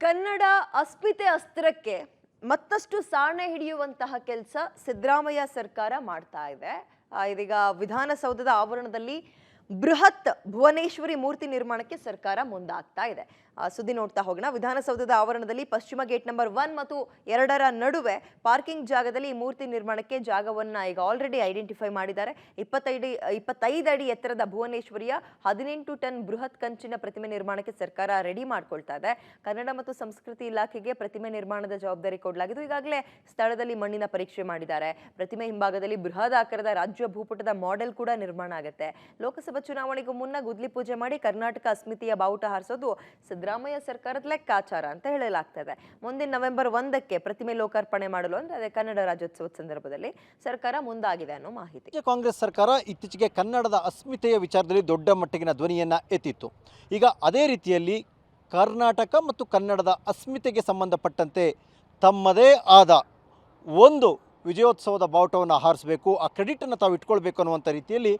ಕನ್ನಡ ಅಸ್ಮಿತೆ ಅಸ್ತ್ರಕ್ಕೆ ಮತ್ತಷ್ಟು ಸಾಣೆ ಹಿಡಿಯುವಂತಹ ಕೆಲಸ ಸಿದ್ದರಾಮಯ್ಯ ಸರ್ಕಾರ ಮಾಡ್ತಾ ಇದೆ. ಇದೀಗ ವಿಧಾನಸೌಧದ ಆವರಣದಲ್ಲಿ ಬೃಹತ್ ಭುವನೇಶ್ವರಿ ಮೂರ್ತಿ ನಿರ್ಮಾಣಕ್ಕೆ ಸರ್ಕಾರ ಮುಂದಾಗ್ತಾ ಇದೆ. ಸುದ್ದಿ ನೋಡ್ತಾ ಹೋಗೋಣ. ವಿಧಾನಸೌಧದ ಆವರಣದಲ್ಲಿ ಪಶ್ಚಿಮ ಗೇಟ್ ನಂಬರ್ 1 ಮತ್ತು 2ರ ನಡುವೆ ಪಾರ್ಕಿಂಗ್ ಜಾಗದಲ್ಲಿ ಈ ಮೂರ್ತಿ ನಿರ್ಮಾಣಕ್ಕೆ ಜಾಗವನ್ನ ಈಗ ಆಲ್ರೆಡಿ ಐಡೆಂಟಿಫೈ ಮಾಡಿದ್ದಾರೆ. 25 ಅಡಿ ಎತ್ತರದ ಭುವನೇಶ್ವರಿಯ 18 ಟನ್ ಬೃಹತ್ ಕಂಚಿನ ಪ್ರತಿಮೆ ನಿರ್ಮಾಣಕ್ಕೆ ಸರ್ಕಾರ ರೆಡಿ ಮಾಡ್ಕೊಳ್ತಾ ಇದೆ. ಕನ್ನಡ ಮತ್ತು ಸಂಸ್ಕೃತಿ ಇಲಾಖೆಗೆ ಪ್ರತಿಮೆ ನಿರ್ಮಾಣದ ಜವಾಬ್ದಾರಿ ಕೊಡಲಾಗಿದ್ದು ಈಗಾಗಲೇ ಸ್ಥಳದಲ್ಲಿ ಮಣ್ಣಿನ ಪರೀಕ್ಷೆ ಮಾಡಿದ್ದಾರೆ. ಪ್ರತಿಮೆ ಹಿಂಭಾಗದಲ್ಲಿ ಬೃಹತ್ ಆಕಾರದ ರಾಜ್ಯ ಭೂಪಟದ ಮಾಡೆಲ್ ಕೂಡ ನಿರ್ಮಾಣ ಆಗುತ್ತೆ. ಲೋಕಸಭಾ ಚುನಾವಣೆಗೂ ಮುನ್ನ ಗುದ್ಲಿ ಪೂಜೆ ಮಾಡಿ ಕರ್ನಾಟಕ ಅಸ್ಮಿತೆಯ ಬಾವುಟ ಹಾರಿಸೋದು ಸಿದ್ದರಾಮಯ್ಯ ಸರ್ಕಾರದ ಲೆಕ್ಕಾಚಾರ ಅಂತ ಹೇಳಲಾಗ್ತದೆ. ಮುಂದಿನ ನವೆಂಬರ್ 1ಕ್ಕೆ ಪ್ರತಿಮೆ ಲೋಕಾರ್ಪಣೆ ಮಾಡಲು ಅಂದ್ರೆ ಅದೇ ಕನ್ನಡ ರಾಜ್ಯೋತ್ಸವದ ಸಂದರ್ಭದಲ್ಲಿ ಸರ್ಕಾರ ಮುಂದಾಗಿದೆ ಅನ್ನೋ ಮಾಹಿತಿ. ಕಾಂಗ್ರೆಸ್ ಸರ್ಕಾರ ಇತ್ತೀಚೆಗೆ ಕನ್ನಡದ ಅಸ್ಮಿತೆಯ ವಿಚಾರದಲ್ಲಿ ದೊಡ್ಡ ಮಟ್ಟಿಗಿನ ಧ್ವನಿಯನ್ನ ಎತ್ತಿತ್ತು. ಈಗ ಅದೇ ರೀತಿಯಲ್ಲಿ ಕರ್ನಾಟಕ ಮತ್ತು ಕನ್ನಡದ ಅಸ್ಮಿತೆಗೆ ಸಂಬಂಧಪಟ್ಟಂತೆ ತಮ್ಮದೇ ಆದ ಒಂದು ವಿಜಯೋತ್ಸವದ ಬಾವುಟವನ್ನು ಹಾರಿಸಬೇಕು, ಆ ಕ್ರೆಡಿಟನ್ನು ತಾವು ಇಟ್ಕೊಳ್ಬೇಕು ಅನ್ನುವಂಥ ರೀತಿಯಲ್ಲಿ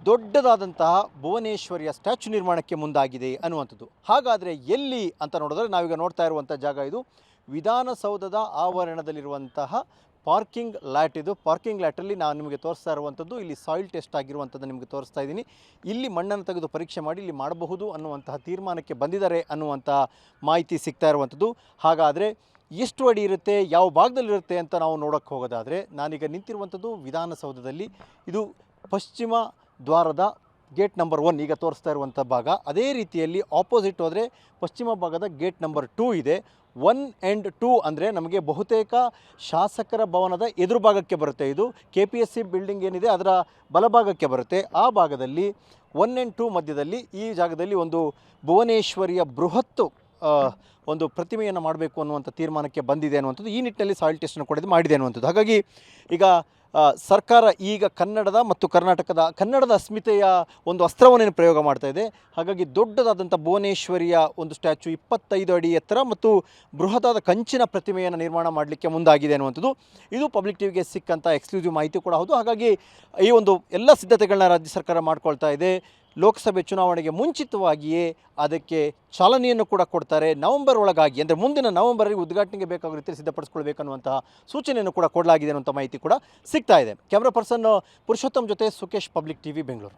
ದೊಡ್ಡದಾದಂತಹ ಭುವನೇಶ್ವರಿಯ ಸ್ಟ್ಯಾಚ್ಯೂ ನಿರ್ಮಾಣಕ್ಕೆ ಮುಂದಾಗಿದೆ ಅನ್ನುವಂಥದ್ದು. ಹಾಗಾದರೆ ಎಲ್ಲಿ ಅಂತ ನೋಡಿದ್ರೆ ನಾವೀಗ ನೋಡ್ತಾ ಇರುವಂಥ ಜಾಗ ಇದು ವಿಧಾನಸೌಧದ ಆವರಣದಲ್ಲಿರುವಂತಹ ಪಾರ್ಕಿಂಗ್ ಲ್ಯಾಟ್. ಇದು ಪಾರ್ಕಿಂಗ್ ಲ್ಯಾಟಲ್ಲಿ ನಾನು ನಿಮಗೆ ತೋರಿಸ್ತಾ ಇರುವಂಥದ್ದು ಇಲ್ಲಿ ಸಾಯಿಲ್ ಟೆಸ್ಟ್ ಆಗಿರುವಂಥದ್ದು ನಿಮಗೆ ತೋರಿಸ್ತಾ ಇದ್ದೀನಿ. ಇಲ್ಲಿ ಮಣ್ಣನ್ನು ತೆಗೆದು ಪರೀಕ್ಷೆ ಮಾಡಿ ಇಲ್ಲಿ ಮಾಡಬಹುದು ಅನ್ನುವಂತಹ ತೀರ್ಮಾನಕ್ಕೆ ಬಂದಿದ್ದಾರೆ ಅನ್ನುವಂಥ ಮಾಹಿತಿ ಸಿಗ್ತಾ ಇರುವಂಥದ್ದು. ಹಾಗಾದರೆ ಎಷ್ಟು ಅಡಿ ಇರುತ್ತೆ, ಯಾವ ಭಾಗದಲ್ಲಿರುತ್ತೆ ಅಂತ ನಾವು ನೋಡೋಕ್ಕೆ ಹೋಗೋದಾದರೆ ನಾನೀಗ ನಿಂತಿರುವಂಥದ್ದು ವಿಧಾನಸೌಧದಲ್ಲಿ. ಇದು ಪಶ್ಚಿಮ ದ್ವಾರದ ಗೇಟ್ ನಂಬರ್ 1 ಈಗ ತೋರಿಸ್ತಾ ಇರುವಂಥ ಭಾಗ. ಅದೇ ರೀತಿಯಲ್ಲಿ ಆಪೋಸಿಟ್ ಹೋದರೆ ಪಶ್ಚಿಮ ಭಾಗದ ಗೇಟ್ ನಂಬರ್ 2 ಇದೆ. 1 and 2 ಅಂದರೆ ನಮಗೆ ಬಹುತೇಕ ಶಾಸಕರ ಭವನದ ಎದುರು ಭಾಗಕ್ಕೆ ಬರುತ್ತೆ. ಇದು KPSC ಬಿಲ್ಡಿಂಗ್ ಏನಿದೆ ಅದರ ಬಲಭಾಗಕ್ಕೆ ಬರುತ್ತೆ. ಆ ಭಾಗದಲ್ಲಿ 1 and 2 ಮಧ್ಯದಲ್ಲಿ ಈ ಜಾಗದಲ್ಲಿ ಒಂದು ಭುವನೇಶ್ವರಿಯ ಬೃಹತ್ತು ಒಂದು ಪ್ರತಿಮೆಯನ್ನು ಮಾಡಬೇಕು ಅನ್ನುವಂಥ ತೀರ್ಮಾನಕ್ಕೆ ಬಂದಿದೆ ಅನ್ನುವಂಥದ್ದು. ಈ ನಿಟ್ಟಿನಲ್ಲಿ ಸಾಯಿಲ್ ಟೆಸ್ಟನ್ನು ಕೂಡ ಮಾಡಿದೆ ಅನ್ನುವಂಥದ್ದು. ಹಾಗಾಗಿ ಈಗ ಸರ್ಕಾರ ಈಗ ಕನ್ನಡದ ಮತ್ತು ಕನ್ನಡದ ಅಸ್ಮಿತೆಯ ಒಂದು ಅಸ್ತ್ರವನ್ನೇನು ಪ್ರಯೋಗ ಮಾಡ್ತಾ ಇದೆ. ಹಾಗಾಗಿ ದೊಡ್ಡದಾದಂಥ ಭುವನೇಶ್ವರಿಯ ಒಂದು ಸ್ಟ್ಯಾಚ್ಯೂ 25 ಅಡಿ ಎತ್ತರ ಮತ್ತು ಬೃಹತ್ತಾದ ಕಂಚಿನ ಪ್ರತಿಮೆಯನ್ನು ನಿರ್ಮಾಣ ಮಾಡಲಿಕ್ಕೆ ಮುಂದಾಗಿದೆ ಅನ್ನುವಂಥದ್ದು. ಇದು ಪಬ್ಲಿಕ್ ಟಿವಿಗೆ ಸಿಕ್ಕಂಥ ಎಕ್ಸ್ಕ್ಲೂಸಿವ್ ಮಾಹಿತಿ ಕೂಡ ಹೌದು. ಹಾಗಾಗಿ ಈ ಒಂದು ಎಲ್ಲ ಸಿದ್ಧತೆಗಳನ್ನ ರಾಜ್ಯ ಸರ್ಕಾರ ಮಾಡ್ಕೊಳ್ತಾ ಇದೆ. ಲೋಕಸಭೆ ಚುನಾವಣೆಗೆ ಮುಂಚಿತವಾಗಿಯೇ ಅದಕ್ಕೆ ಚಾಲನೆಯನ್ನು ಕೂಡ ಕೊಡ್ತಾರೆ. ನವೆಂಬರ್ ಒಳಗಾಗಿ ಅಂದರೆ ಮುಂದಿನ ನವೆಂಬರ್ಗೆ ಉದ್ಘಾಟನೆಗೆ ಬೇಕಾಗುವ ರೀತಿಯಲ್ಲಿ ಸಿದ್ಧಪಡಿಸ್ಕೊಳ್ಬೇಕನ್ನುವಂತಹ ಸೂಚನೆಯನ್ನು ಕೂಡ ಕೊಡಲಾಗಿದೆ ಅನ್ನುವಂಥ ಮಾಹಿತಿ ಕೂಡ ಸಿಗ್ತಾ ಇದೆ. ಕ್ಯಾಮ್ರಾ ಪರ್ಸನ್ ಪುರುಷೋತ್ತಮ್ ಜೊತೆ ಸುಕೇಶ್, ಪಬ್ಲಿಕ್ ಟಿವಿ, ಬೆಂಗಳೂರು.